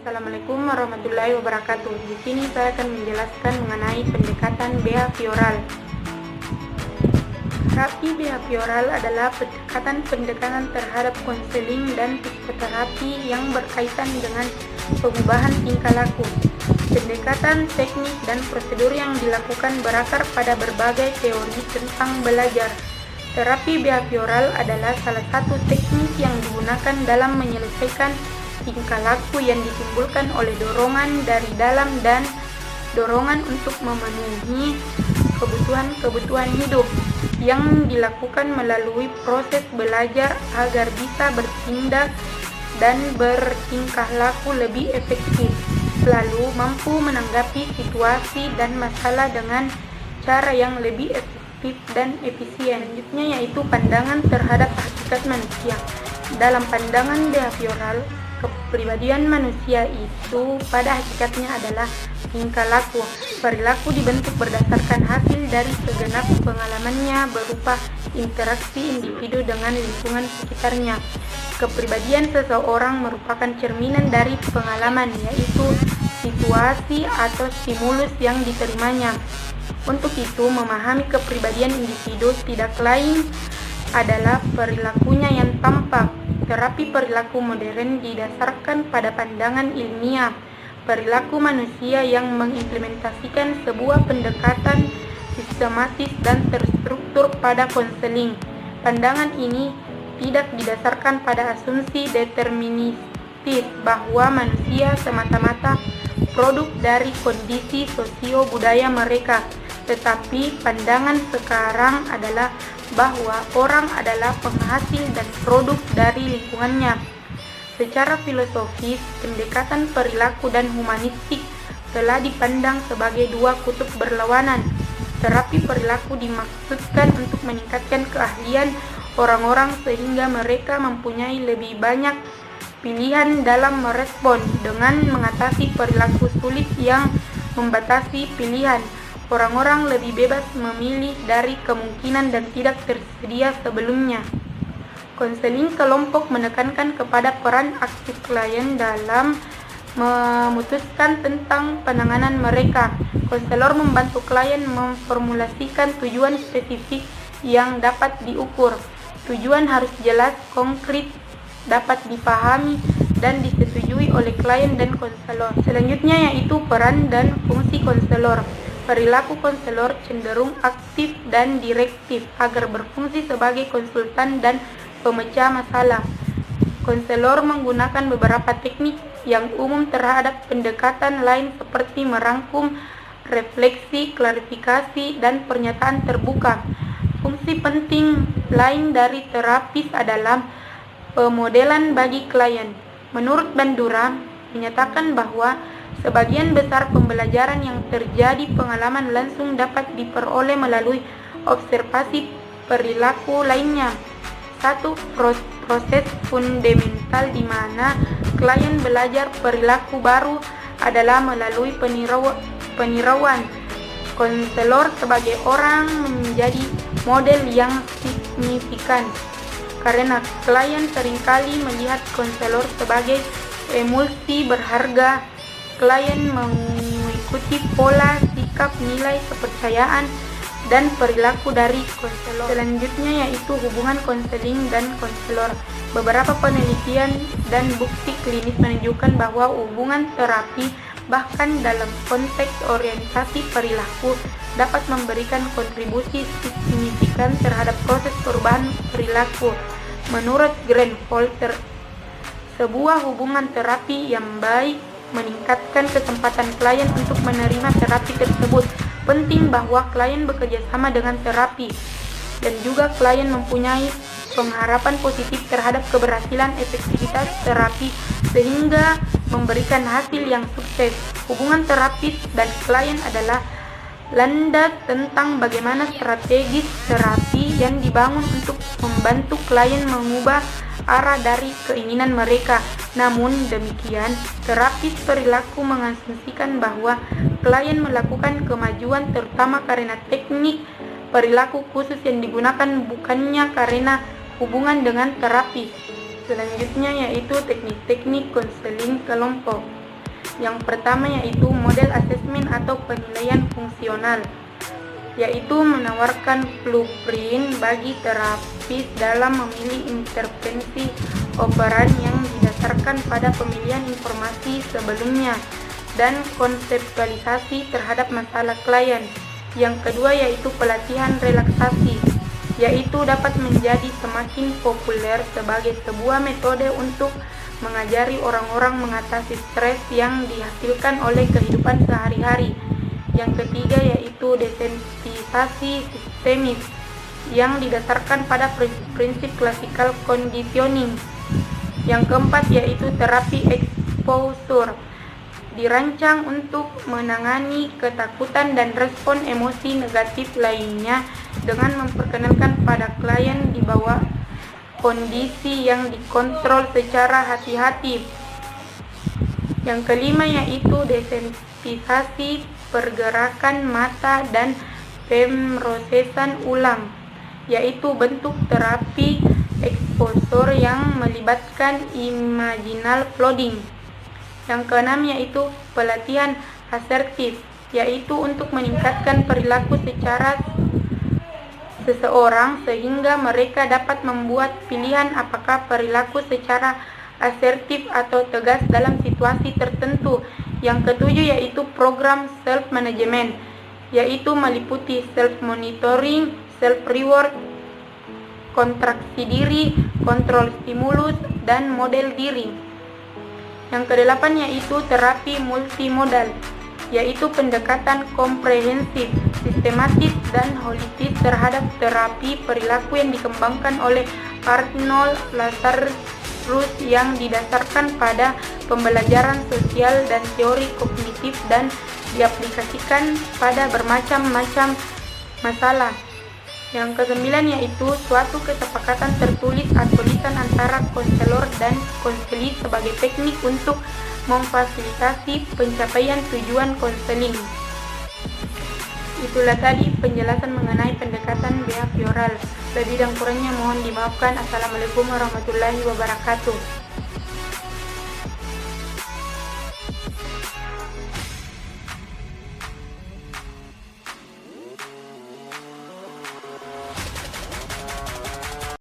Assalamualaikum warahmatullahi wabarakatuh. Di sini saya akan menjelaskan mengenai pendekatan behavioral. Terapi behavioral adalah pendekatan terhadap konseling dan psikoterapi yang berkaitan dengan perubahan tingkah laku. Pendekatan teknik dan prosedur yang dilakukan berakar pada berbagai teori tentang belajar. Terapi behavioral adalah salah satu teknik yang digunakan dalam menyelesaikan tingkah laku yang ditimbulkan oleh dorongan dari dalam dan dorongan untuk memenuhi kebutuhan hidup yang dilakukan melalui proses belajar agar bisa bertindak dan bertingkah laku lebih efektif, selalu mampu menanggapi situasi dan masalah dengan cara yang lebih efektif dan efisien. Selanjutnya yaitu pandangan terhadap hakikat manusia. Dalam pandangan behavioral, kepribadian manusia itu pada hakikatnya adalah tingkah laku. Perilaku dibentuk berdasarkan hasil dari segenap pengalamannya berupa interaksi individu dengan lingkungan sekitarnya. Kepribadian seseorang merupakan cerminan dari pengalaman, yaitu situasi atau stimulus yang diterimanya. Untuk itu, memahami kepribadian individu tidak lain adalah perilakunya yang tampak. Terapi perilaku modern didasarkan pada pandangan ilmiah perilaku manusia yang mengimplementasikan sebuah pendekatan sistematis dan terstruktur pada konseling. Pandangan ini tidak didasarkan pada asumsi deterministis bahwa manusia semata-mata produk dari kondisi sosio-budaya mereka, tetapi pandangan sekarang adalah bahwa orang adalah penghasil dan produk dari lingkungannya. Secara filosofis, pendekatan perilaku dan humanistik telah dipandang sebagai dua kutub berlawanan. Terapi perilaku dimaksudkan untuk meningkatkan keahlian orang-orang sehingga mereka mempunyai lebih banyak pilihan dalam merespon dengan mengatasi perilaku sulit yang membatasi pilihan. Orang-orang lebih bebas memilih dari kemungkinan dan tidak tersedia sebelumnya. Konseling kelompok menekankan kepada peran aktif klien dalam memutuskan tentang penanganan mereka. Konselor membantu klien memformulasikan tujuan spesifik yang dapat diukur. Tujuan harus jelas, konkret, dapat dipahami, dan disetujui oleh klien dan konselor. Selanjutnya yaitu peran dan fungsi konselor. Perilaku konselor cenderung aktif dan direktif agar berfungsi sebagai konsultan dan pemecah masalah. Konselor menggunakan beberapa teknik yang umum terhadap pendekatan lain seperti merangkum, refleksi, klarifikasi, dan pernyataan terbuka. Fungsi penting lain dari terapis adalah pemodelan bagi klien. Menurut Bandura, menyatakan bahwa sebagian besar pembelajaran yang terjadi pengalaman langsung dapat diperoleh melalui observasi perilaku lainnya. Satu proses fundamental di mana klien belajar perilaku baru adalah melalui penirauan. Konselor sebagai orang menjadi model yang signifikan karena klien seringkali melihat konselor sebagai emulsi berharga. Klien mengikuti pola, sikap, nilai, kepercayaan, dan perilaku dari konselor. Selanjutnya yaitu hubungan konseling dan konselor. Beberapa penelitian dan bukti klinis menunjukkan bahwa hubungan terapi, bahkan dalam konteks orientasi perilaku, dapat memberikan kontribusi signifikan terhadap proses perubahan perilaku. Menurut Grant Folter, sebuah hubungan terapi yang baik meningkatkan kesempatan klien untuk menerima terapi tersebut. Penting bahwa klien bekerja sama dengan terapi dan juga klien mempunyai pengharapan positif terhadap keberhasilan efektivitas terapi sehingga memberikan hasil yang sukses. Hubungan terapis dan klien adalah landas tentang bagaimana strategis terapi yang dibangun untuk membantu klien mengubah arah dari keinginan mereka. Namun demikian, terapis perilaku mengasumsikan bahwa klien melakukan kemajuan terutama karena teknik perilaku khusus yang digunakan, bukannya karena hubungan dengan terapis. Selanjutnya yaitu teknik-teknik konseling kelompok. Yang pertama yaitu model asesmen atau penilaian fungsional, yaitu menawarkan blueprint bagi terapis dalam memilih intervensi operan yang didasarkan pada pemilihan informasi sebelumnya dan konseptualisasi terhadap masalah klien. Yang kedua yaitu pelatihan relaksasi, yaitu dapat menjadi semakin populer sebagai sebuah metode untuk mengajari orang-orang mengatasi stres yang dihasilkan oleh kehidupan sehari-hari. Yang ketiga yaitu desensitisasi sistemis yang didasarkan pada prinsip klasikal conditioning. Yang keempat yaitu terapi exposure, dirancang untuk menangani ketakutan dan respon emosi negatif lainnya dengan memperkenalkan pada klien di bawah kondisi yang dikontrol secara hati-hati. Yang kelima yaitu desensitisasi pergerakan mata dan pemrosesan ulang, yaitu bentuk terapi exposure yang melibatkan imaginal flooding. Yang keenam yaitu pelatihan asertif, yaitu untuk meningkatkan perilaku secara seseorang sehingga mereka dapat membuat pilihan apakah perilaku secara asertif atau tegas dalam situasi tertentu. Yang ketujuh yaitu program self-management, yaitu meliputi self-monitoring, self-reward, kontraksi diri, kontrol stimulus, dan model diri. Yang kedelapan yaitu terapi multimodal, yaitu pendekatan komprehensif, sistematis, dan holistis terhadap terapi perilaku yang dikembangkan oleh Arnold Lazarus yang didasarkan pada pembelajaran sosial dan teori kognitif dan diaplikasikan pada bermacam-macam masalah. Yang kesembilan yaitu suatu kesepakatan tertulis atau lisan antara konselor dan konseli sebagai teknik untuk memfasilitasi pencapaian tujuan konseling. Itulah tadi penjelasan mengenai pendekatan behavioral. Lebih dan kurangnya mohon dimaafkan. Assalamualaikum warahmatullahi wabarakatuh.